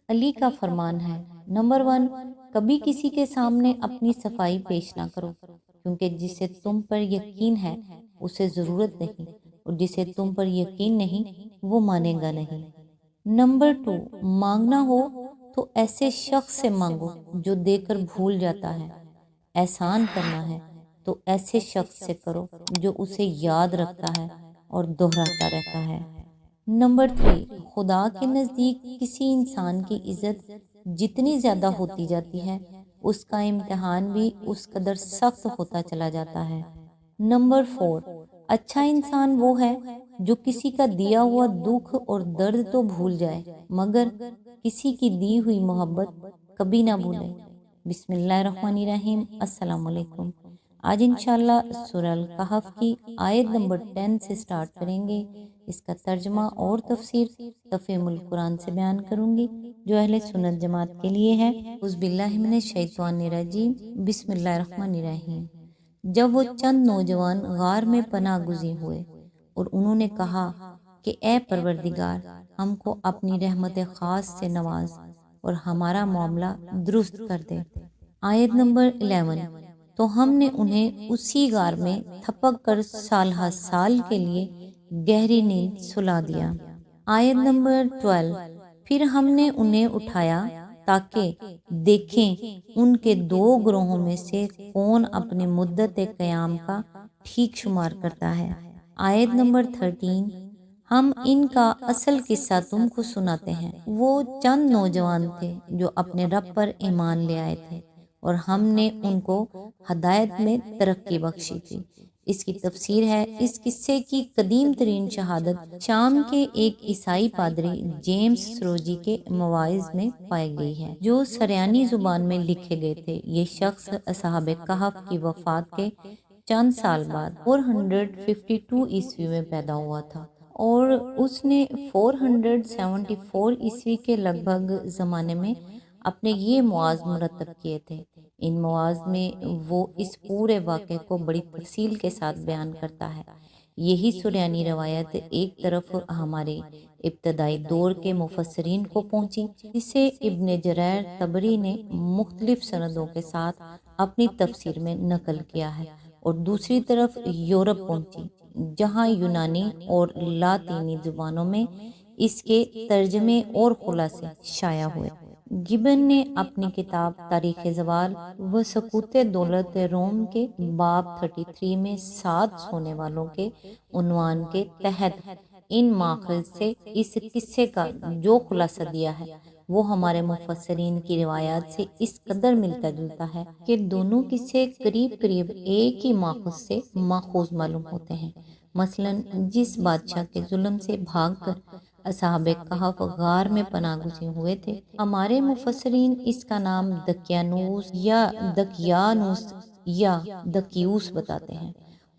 علی کا فرمان ہے، نمبر 1، کبھی کسی کے سامنے اپنی صفائی پیش نہ کرو، کیونکہ جسے تم پر یقین ہے اسے ضرورت نہیں، اور جسے تم پر یقین نہیں وہ مانے گا نہیں۔ نمبر 2، مانگنا ہو تو ایسے شخص سے مانگو جو دے کر بھول جاتا ہے۔ احسان کرنا ہے تو ایسے شخص سے کرو جو اسے یاد رکھتا ہے اور دہراتا رہتا ہے۔ نمبر 3، خدا کے نزدیک کسی انسان کی عزت جتنی زیادہ ہوتی جاتی ہے اس کا امتحان بھی اس قدر سخت ہوتا چلا جاتا ہے۔ نمبر 4، اچھا انسان وہ ہے جو کسی کا دیا ہوا دکھ اور درد تو بھول جائے مگر کسی کی دی ہوئی محبت کبھی نہ بھولے۔ بسم اللہ الرحمن الرحیم۔ السلام علیکم۔ آج انشاءاللہ سورہ الکہف کی آیت نمبر 10 سے سٹارٹ کریں گے۔ اس کا ترجمہ اور تفسیر تفہیم القرآن سے بیان کروں گی جو اہل سنت جماعت کے لیے ہے۔ اعوذ باللہ من الشیطان الرجیم، بسم اللہ الرحمن الرحیم۔ جب وہ چند نوجوان غار میں پناہ گزین ہوئے اور انہوں نے کہا کہ اے پروردگار، ہم کو اپنی رحمت خاص سے نواز اور ہمارا معاملہ درست کر دے۔ آیت نمبر 11، تو ہم نے انہیں اسی غار میں تھپک کر سال ہر سال کے لیے گہری نیند سلا دیا۔ آیت نمبر 12، پھر ہم نے انہیں اٹھایا تاکہ دیکھیں ان کے دو گروہوں میں سے کون اپنی مدت قیام کا ٹھیک شمار کرتا ہے۔ آیت نمبر 13، ہم ان کا اصل قصہ تم کو سناتے ہیں۔ وہ چند نوجوان تھے جو اپنے رب پر ایمان لے آئے تھے اور ہم نے ان کو ہدایت میں ترقی بخشی تھی۔ اس کی تفسیر ہے، اس قصے کی قدیم ترین شہادت شام کے ایک عیسائی پادری جیمز سروجی کے مواعظ میں پائی گئی ہے جو سریانی زبان میں لکھے گئے تھے۔ یہ شخص اصحاب کہف کی وفات کے چند سال بعد 452 عیسوی میں پیدا ہوا تھا اور اس نے 474 عیسوی کے لگ بھگ زمانے میں اپنے یہ مواعظ مرتب کیے تھے۔ ان مواعظ میں وہ اس پورے واقعے کو بڑی تفصیل کے ساتھ بیان کرتا ہے۔ یہی سریانی روایت ایک طرف ہمارے ابتدائی دور کے مفسرین کو پہنچی جسے ابن جریر طبری نے مختلف سندوں کے ساتھ اپنی تفسیر میں نقل کیا ہے، اور دوسری طرف یورپ پہنچی جہاں یونانی اور لاطینی زبانوں میں اس کے ترجمے اور خلاصے شائع ہوئے۔ گبن نے اپنی کتاب تاریخ زوال و سقوط دولت روم کے باب 33 میں 7 سونے والوں کے عنوان کے تحت ان ماخذ سے اس قصے کا جو خلاصہ دیا ہے وہ ہمارے مفسرین کی روایات سے اس قدر ملتا جلتا ہے کہ دونوں قصے قریب قریب ایک ہی ماخذ سے ماخوذ معلوم ہوتے ہیں۔ مثلاً جس بادشاہ کے ظلم سے بھاگ کر اصحاب کہف غار میں پناہ گزین ہوئے تھے، ہمارے مفسرین اس کا نام دقیانوس یا دقیانوس یا دقیوس بتاتے ہیں،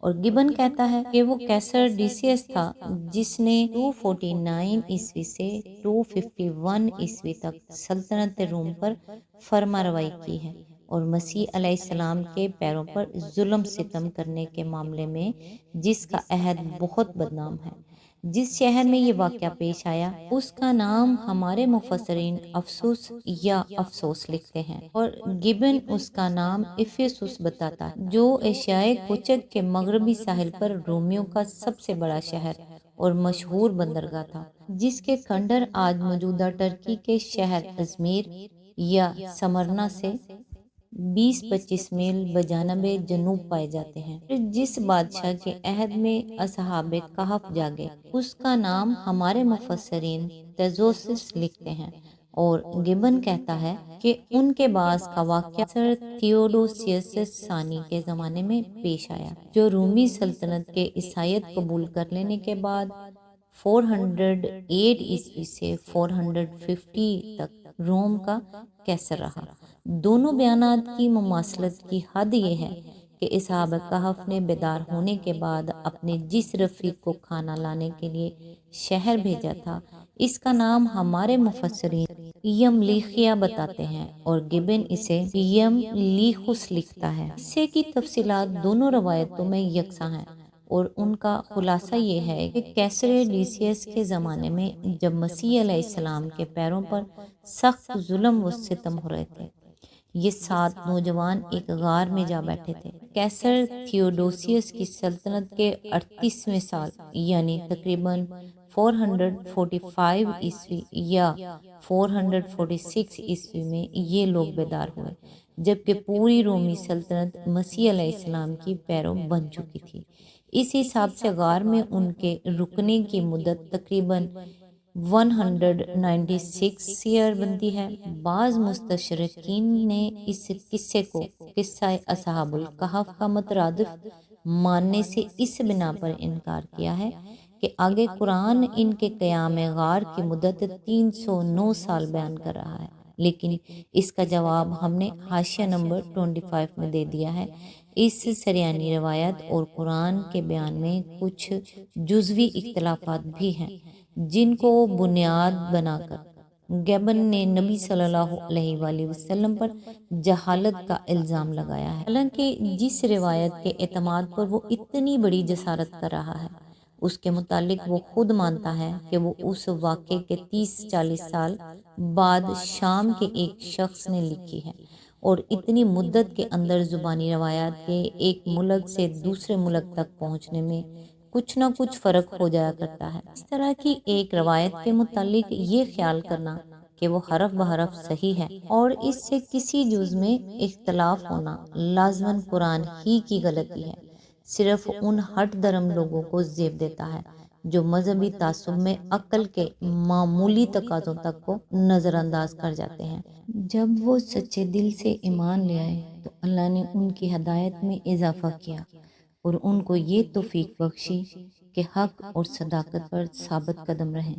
اور گبن کہتا ہے کہ وہ کیسر ڈیسیس تھا جس نے 249 عیسوی سے 251 عیسوی تک سلطنت روم پر فرما روائی کی ہے، اور مسیح علیہ السلام کے پیروں پر ظلم ستم کرنے کے معاملے میں جس کا عہد بہت بدنام ہے۔ جس شہر میں یہ واقعہ پیش آیا اس کا نام ہمارے مفسرین افسوس یا افسوس لکھتے ہیں، اور گبن اس کا نام افیسوس بتاتا ہے جو ایشیائے کوچک کے مغربی ساحل پر رومیوں کا سب سے بڑا شہر اور مشہور بندرگاہ تھا، جس کے کھنڈر آج موجودہ ٹرکی کے شہر ازمیر یا سمرنا سے 20-25 میل بجانب جنوب پائے جاتے ہیں۔ پھر جس بادشاہ کے عہد میں اصحاب کہف جاگے اس کا نام ہمارے مفسرین تیزوسس لکھتے ہیں، اور گبن کہتا ہے کہ ان کے بعد کا واقعہ سر تھیوڈوسیوس ثانی کے زمانے میں پیش آیا، جو رومی سلطنت کے عیسائیت قبول کر لینے کے بعد 408 عیسوی سے 450 تک روم کا کیسر رہا۔ دونوں بیانات کی مماثلت کی حد یہ ہے کہ اصحاب کہف نے بیدار ہونے کے بعد اپنے جس رفیق کو کھانا لانے کے لیے شہر بھیجا تھا اس کا نام ہمارے مفسرین یملیخیا بتاتے ہیں، اور گبن اسے یم لیخس لکھتا ہے۔ قصے کی تفصیلات دونوں روایتوں میں یکساں ہیں، اور ان کا خلاصہ یہ ہے کہ کیسر ڈیسیس کے زمانے میں جب مسیح علیہ السلام کے پیروں پر سخت ظلم و ستم ہو رہے تھے، یہ 7 نوجوان ایک غار میں جا بیٹھے تھے۔ کیسر تھیوڈوسیس کی سلطنت کے 38ویں سال یعنی تقریباً 445 عیسوی یا 446 عیسوی میں یہ لوگ بیدار ہوئے، جبکہ پوری رومی سلطنت مسیح علیہ السلام کی پیرو بن چکی تھی۔ اس حساب سے غار میں ان کے رکنے کی مدت تقریباً 196 ایئر بنتی ہے۔ بعض مستشرقین نے اس قصے کو قصہ اصحاب الکہف کا مترادف ماننے سے اس بنا پر انکار کیا ہے کہ آگے قرآن ان کے قیام غار کی مدت 309 سال بیان کر رہا ہے، لیکن اس کا جواب ہم نے حاشیہ نمبر 25 میں دے دیا ہے۔ اس سریانی روایت اور قرآن کے بیان میں کچھ جزوی اختلافات بھی ہیں جن کو بنیاد بنا کر گیبن نے نبی صلی اللہ علیہ وآلہ وسلم پر جہالت کا الزام لگایا ہے، حالانکہ جس روایت کے اعتماد پر وہ اتنی بڑی جسارت کر رہا ہے اس کے متعلق وہ خود مانتا ہے کہ وہ اس واقعے کے 30-40 سال بعد شام کے ایک شخص نے لکھی ہے، اور اتنی مدت کے اندر زبانی روایات کے ایک ملک سے دوسرے ملک تک پہنچنے میں کچھ نہ کچھ فرق ہو جایا کرتا ہے۔ اس طرح کی ایک روایت کے متعلق یہ خیال کرنا کہ وہ حرف بحرف صحیح ہے اور اس سے کسی جز میں اختلاف ہونا لازماً قرآن ہی کی غلطی ہے، صرف ان ہٹ درم لوگوں کو زیب دیتا ہے جو مذہبی تعصب میں عقل کے معمولی تقاضوں تک کو نظر انداز کر جاتے ہیں۔ جب وہ سچے دل سے ایمان لے آئے تو اللہ نے ان کی ہدایت میں اضافہ کیا اور ان کو یہ توفیق بخشی کہ حق اور صداقت پر ثابت قدم رہیں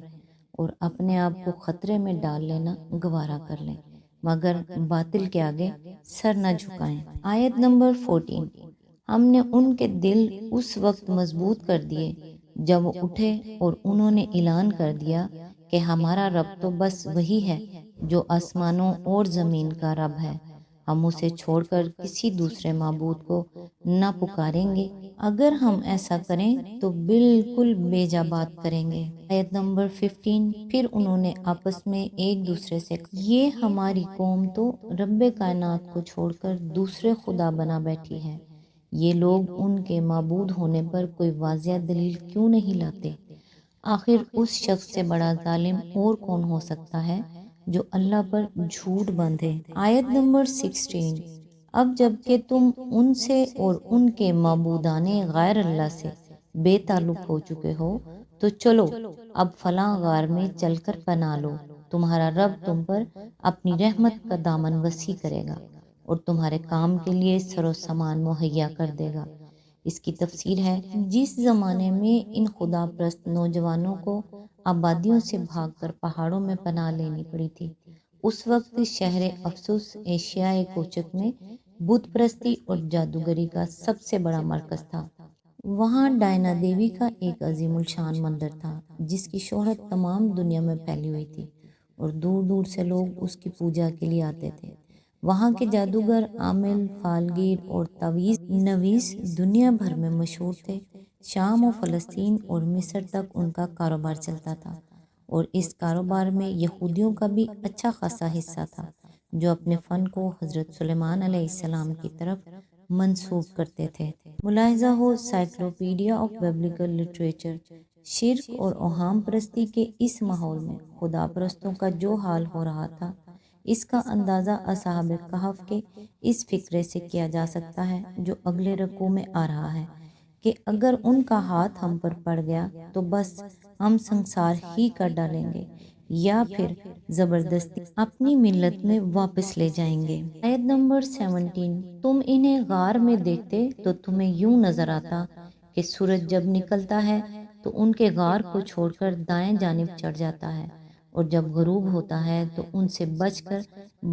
اور اپنے آپ کو خطرے میں ڈال لینا گوارا کر لیں، مگر باطل کے آگے سر نہ جھکائیں۔ آیت نمبر 14، ہم نے ان کے دل اس وقت مضبوط کر دیے جب وہ اٹھے اور انہوں نے اعلان کر دیا کہ ہمارا رب تو بس وہی ہے جو آسمانوں اور زمین کا رب ہے، ہم اسے چھوڑ کر کسی دوسرے معبود کو نہ پکاریں گے، اگر ہم ایسا کریں تو بالکل بیجا بات کریں گے۔ آیت نمبر 15، پھر انہوں نے آپس میں ایک دوسرے سے کہا، یہ ہماری قوم تو رب کائنات کو چھوڑ کر دوسرے خدا بنا بیٹھی ہے، یہ لوگ ان کے معبود ہونے پر کوئی واضح دلیل کیوں نہیں لاتے؟ آخر اس شخص سے بڑا ظالم اور کون ہو سکتا ہے جو اللہ پر جھوٹ باندھے۔ آیت نمبر 16، اب جب کہ تم ان سے اور ان کے معبودان غیر اللہ سے بے تعلق ہو چکے ہو تو چلو اب فلاں غار میں چل کر پناہ لو، تمہارا رب تم پر اپنی رحمت کا دامن وسیع کرے گا اور تمہارے کام کے لیے سر و سامان مہیا کر دے گا۔ اس کی تفسیر ہے، جس زمانے میں ان خدا پرست نوجوانوں کو آبادیوں سے بھاگ کر پہاڑوں میں پناہ لینی پڑی تھی، اس وقت شہر افسوس ایشیائے کوچک میں بت پرستی اور جادوگری کا سب سے بڑا مرکز تھا۔ وہاں ڈائنا دیوی کا ایک عظیم الشان مندر تھا جس کی شہرت تمام دنیا میں پھیلی ہوئی تھی اور دور دور سے لوگ اس کی پوجا کے لیے آتے تھے۔ وہاں کے جادوگر، عامل، فالگیر اور تعویذ نویس دنیا بھر میں مشہور تھے۔ شام و فلسطین اور مصر تک ان کا کاروبار چلتا تھا اور اس کاروبار میں یہودیوں کا بھی اچھا خاصا حصہ تھا جو اپنے فن کو حضرت سلیمان علیہ السلام کی طرف منسوب کرتے تھے۔ ملاحظہ ہو سائیکلوپیڈیا آف بیبلیکل لٹریچر، شرک اور اوہام پرستی کے اس ماحول میں خدا پرستوں کا جو حال ہو رہا تھا، اس کا اندازہ اصحاب کہف کے اس فقرے سے کیا جا سکتا ہے جو اگلے رکوع میں آ رہا ہے کہ اگر ان کا ہاتھ ہم پر پڑ گیا تو بس ہم سنسار ہی کر ڈالیں گے یا پھر زبردستی اپنی ملت میں واپس لے جائیں گے۔ آیت نمبر 17، تم انہیں غار میں دیکھتے تو تمہیں یوں نظر آتا کہ سورج جب نکلتا ہے تو ان کے غار کو چھوڑ کر دائیں جانب چڑھ جاتا ہے اور جب غروب ہوتا ہے تو ان سے بچ کر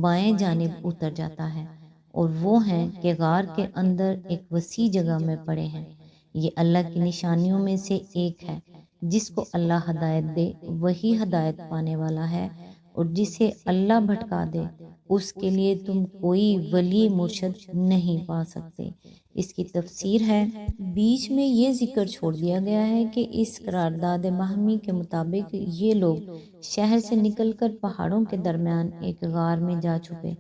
بائیں جانب اتر جاتا ہے، اور وہ ہیں کہ غار کے اندر ایک وسیع جگہ میں پڑے ہیں۔ یہ اللہ کی نشانیوں میں سے ایک ہے، جس کو اللہ ہدایت دے وہی ہدایت پانے والا ہے اور جسے اللہ بھٹکا دے اس کے لیے تم کوئی ولی مرشد نہیں پا سکتے۔ اس کی تفسیر ہے، بیچ میں یہ ذکر چھوڑ دیا گیا ہے کہ اس قرارداد باہمی کے مطابق یہ لوگ شہر سے نکل کر پہاڑوں کے درمیان ایک غار میں جا چھپے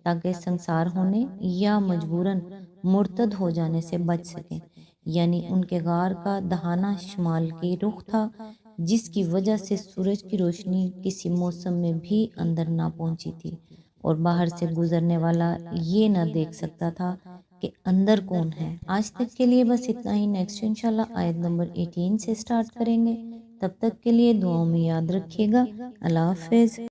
تاکہ سنسار ہونے یا مجبوراً مرتد ہو جانے سے بچ سکیں، یعنی ان کے غار کا دہانہ شمال کی رخ تھا، جس کی وجہ سے سورج کی روشنی کسی موسم میں بھی اندر نہ پہنچی تھی اور باہر سے گزرنے والا یہ نہ دیکھ سکتا تھا کہ اندر کون ہے۔ آج تک کے لیے بس اتنا ہی، نیکسٹ انشاءاللہ آیت نمبر 18 سے سٹارٹ کریں گے۔ تب تک کے لیے دعاؤں میں یاد رکھیے گا۔ اللہ حافظ۔